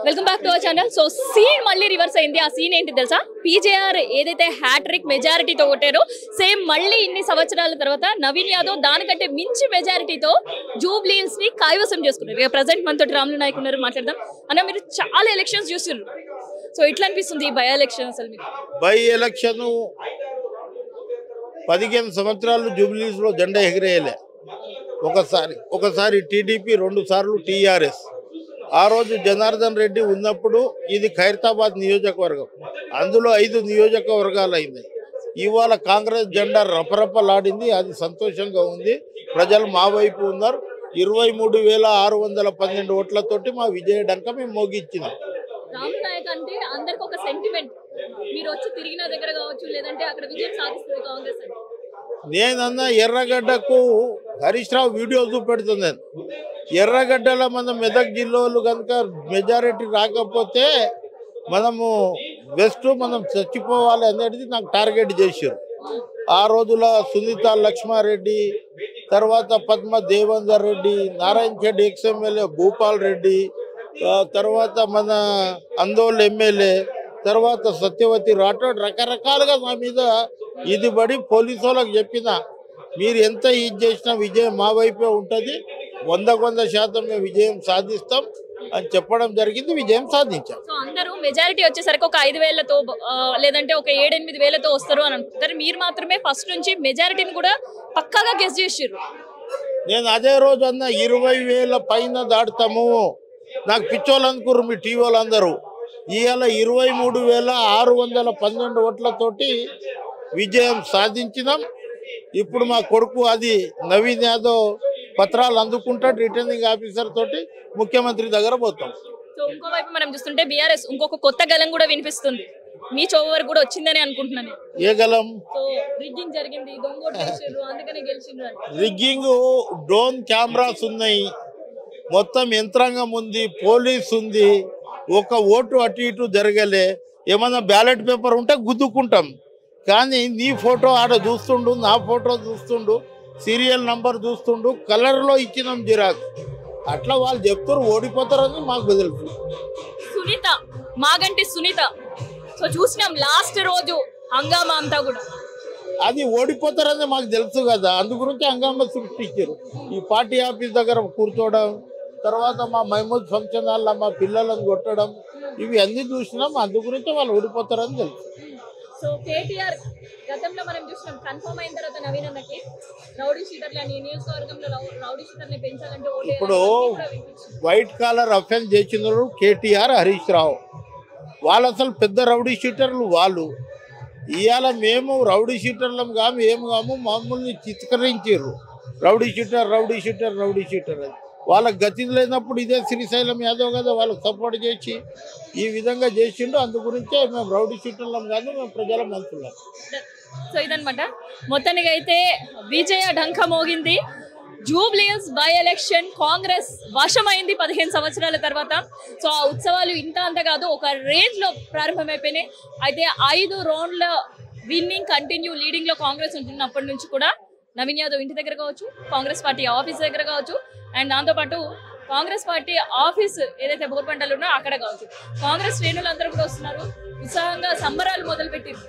Welcome back to our channel. So scene మళ్ళీ reverse అయింది. ఆ సీన్ ఏంటి తెలుసా? పీజేఆర్ ఏదైతే హ్యాట్రిక్ మెజారిటీతో కొట్టారో సేమ్ మళ్ళీ ఇన్ని సంవత్సరాల తర్వాత నవీన్ యాదవ్ దానికంటే మించి మెజారిటీతో జూబ్లీ హిల్స్ ని కైవసం చేసుకున్నారు. ఇక ప్రజెంట్ మనతో రాములు నాయక్ ఉన్నారు, మాట్లాడదాం. అన్న, మీరు చాలా ఎలక్షన్స్ చూస్తున్నారు, సో ఎట్లా అనిపిస్తుంది ఈ బై ఎలక్షన్? అసలు మీకు బై ఎలక్షన్ 15 సంవత్సరాలు జూబ్లీ హిల్స్ లో జెండా ఎగిరేయలే. ఒకసారి టీడీపీ, 2 సార్లు టీఆర్ఎస్. ఆ రోజు జనార్దన్ రెడ్డి ఉన్నప్పుడు ఇది ఖైరతాబాద్ నియోజకవర్గం, అందులో 5 నియోజకవర్గాలు అయినాయి. ఇవాళ కాంగ్రెస్ జెండా రపరపలాడింది, అది సంతోషంగా ఉంది. ప్రజలు మా వైపు ఉన్నారు. 23,612 ఓట్లతోటి మా విజయ డంక మేము మోగించినాం. రాములు నాయక్ అంటే అందరికి ఒక సెంటిమెంట్. మీరు వచ్చి తిరిగిన దగ్గర కావచ్చు, లేదంటే అక్కడ విజయం సాధిస్తుంది కాంగ్రెస్ అంటే. నేనన్నా ఎర్రగడ్డకు హరీష్ రావు వీడియో చూపెడుతున్నాను. ఎర్రగడ్డలో మన మెదక్ జిల్లాలో కనుక మెజారిటీ రాకపోతే మనము మనం చచ్చిపోవాలి అనేది నాకు టార్గెట్ చేశారు. ఆ రోజుల సునీత లక్ష్మారెడ్డి, తర్వాత పద్మ దేవేందర్ రెడ్డి, నారాయణ ఖేడ్ ఎక్స్ఎమ్మెల్యే భూపాల్ రెడ్డి, తర్వాత మన అందోళ్ ఎమ్మెల్యే, తర్వాత సత్యవతి రాఠోడ్ రకరకాలుగా మా మీద ఇది పడి పోలీసు వాళ్ళకి చెప్పిన, మీరు ఎంత ఇది చేసినా విజయం మా వైపే ఉంటుంది, 100% మేము విజయం సాధిస్తాం అని చెప్పడం జరిగింది. విజయం సాధించాం. సో అందరూ మెజారిటీ వచ్చేసరికి ఒక 5,000తో లేదంటే ఒక 7-8 వేలతో వస్తారు అని అనుకుంటారు. మీరు మాత్రమే ఫస్ట్ నుంచి మెజారిటీని కూడా పక్కాగా గెస్ చేసారు. నేను అదే రోజు అన్న 20,000 పైన దాటుతాము. నాకు పిచ్చోళ్ళు అనుకుర్రు మీ టీవీ వాళ్ళందరూ. ఇవాళ 23,612 ఓట్లతోటి విజయం సాధించినాం. ఇప్పుడు మా కొడుకు అది నవీన్ యాదవ్ పత్రాలు అందుకుంటాడు, రిటర్నింగ్ ఆఫీసర్ తోటి ముఖ్యమంత్రి దగ్గర పోతాం. సో ఇంకోవైపు మనం చూస్తుంటే బీఆర్ఎస్ ఇంకొక కొత్త గలం కూడా వినిపిస్తుంది. మీ చోవు వరకు కూడా వచ్చిందని అనుకుంటున్నాను. ఏ గలం? సో రిగ్గింగ్ జరిగింది, దొంగోటు చేశారు, అందుకనే గెలిచిండ్రు. రిగ్గింగ్, డ్రోన్ కెమెరాస్ ఉన్నాయి, మొత్తం యంత్రాంగం ఉంది, పోలీస్ ఉంది. ఒక ఓటు అటు ఇటు జరగలే. ఏమన్నా బ్యాలెట్ పేపర్ ఉంటే గుద్దుకుంటాం, కానీ నీ ఫోటో ఆడ చూస్తుండు, నా ఫోటో చూస్తుండు, సీరియల్ నంబర్ చూస్తుండు, కలర్లో ఇచ్చినాం జిరాక్స్. అట్లా వాళ్ళు చెప్తారు ఓడిపోతారని మాకు తెలుసు. సునీత, మాగంటి సునీత, సో చూసినాం లాస్ట్ రోజు హంగామా అంతా కూడా. అది ఓడిపోతారని మాకు తెలుసు కదా, అందు గురించి హంగామా సృష్టించారు. ఈ పార్టీ ఆఫీస్ దగ్గర కూర్చోవడం, తర్వాత మా మహమూద్ ఫంక్షన్ హాల్లో మా పిల్లలను కొట్టడం, ఇవి అన్ని చూసినాం. అందు గురించి వాళ్ళు ఓడిపోతారని తెలుసు. సో కేటీఆర్ గతంలో మనం చూసినాం, కన్ఫర్మ్ అయిన తర్వాత నవీన్ అన్నకి రౌడీ షీటర్లని నియోజకవర్గంలో రౌడీ షీటర్ని పెంచాలంటే ఇప్పుడు వైట్ కాలర్ అఫెన్స్ చేసిన కేటీఆర్, హరీష్ రావు, వాళ్ళు అసలు పెద్ద రౌడీ షీటర్లు వాళ్ళు. ఇవాళ మేము రౌడీ షీటర్లం కాము, ఏమి కాము, మమ్మల్ని చిత్కరించారు. Rowdy sheeter rowdy sheeter rowdy sheeter అని. వాళ్ళకి గతి లేనప్పుడు ఇదే శ్రీశైలం యాదవ్ కదా వాళ్ళకి సపోర్ట్ చేసి ఈ విధంగా చేసిండు. అందు గురించే మేము రౌడీ షీటర్లం కాదు, మేము ప్రజల మనుషులం. సో ఇదనమాట, మొత్తానికి అయితే విజయ ఢంక మోగింది. జూబ్లీ హిల్స్ బై ఎలక్షన్ కాంగ్రెస్ వశమైంది 15 సంవత్సరాల తర్వాత. సో ఆ ఉత్సవాలు ఇంత అంత కాదు, ఒక రేంజ్ లో ప్రారంభమైపోయినాయి. అయితే 5 రౌండ్ల విన్నింగ్ కంటిన్యూ లీడింగ్ లో కాంగ్రెస్ ఉంటున్నప్పటి నుంచి కూడా నవీన్ యాదవ్ ఇంటి దగ్గర కావచ్చు, కాంగ్రెస్ పార్టీ ఆఫీస్ దగ్గర కావచ్చు, అండ్ దాంతోపాటు కాంగ్రెస్ పార్టీ ఆఫీస్ ఏదైతే బోర్పంటలు ఉన్నో అక్కడ కావచ్చు, కాంగ్రెస్ శ్రేణులందరూ కూడా వస్తున్నారు. ఉత్సాహంగా సంబరాలు మొదలుపెట్టింది.